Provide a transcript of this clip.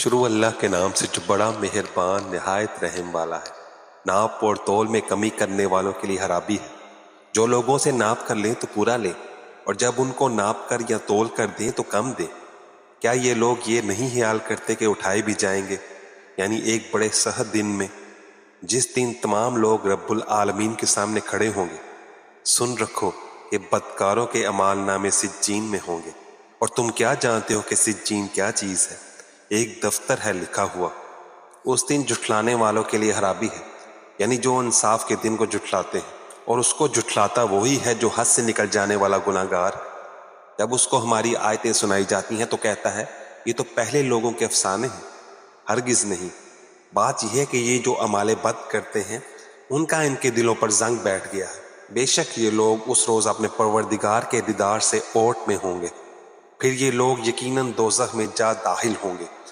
शुरू अल्लाह के नाम से जो बड़ा मेहरबान निहायत रहम वाला है। नाप और तोल में कमी करने वालों के लिए खराबी है। जो लोगों से नाप कर लें तो पूरा लें, और जब उनको नाप कर या तोल कर दें तो कम दें। क्या ये लोग ये नहीं ख्याल करते कि उठाए भी जाएंगे, यानी एक बड़े सहद दिन में, जिस दिन तमाम लोग रब्बुल आलमीन के सामने खड़े होंगे। सुन रखो कि बदकारों के अमाल नामे सिज्जीन में होंगे, और तुम क्या जानते हो कि सिज्जीन क्या चीज़ है? एक दफ्तर है लिखा हुआ। उस दिन जुटलाने वालों के लिए खराबी है, यानी जो इंसाफ के दिन को जुटलाते हैं, और उसको जुटलाता वही है जो हद से निकल जाने वाला गुनाहगार। जब उसको हमारी आयतें सुनाई जाती हैं तो कहता है ये तो पहले लोगों के अफसाने हैं। हरगिज नहीं, बात यह है कि ये जो अमाले बद करते हैं उनका इनके दिलों पर जंग बैठ गया है। बेशक ये लोग उस रोज अपने परवरदिगार के दीदार से ओट में होंगे, फिर ये लोग यकीनन दोज़ख में जा दाखिल होंगे।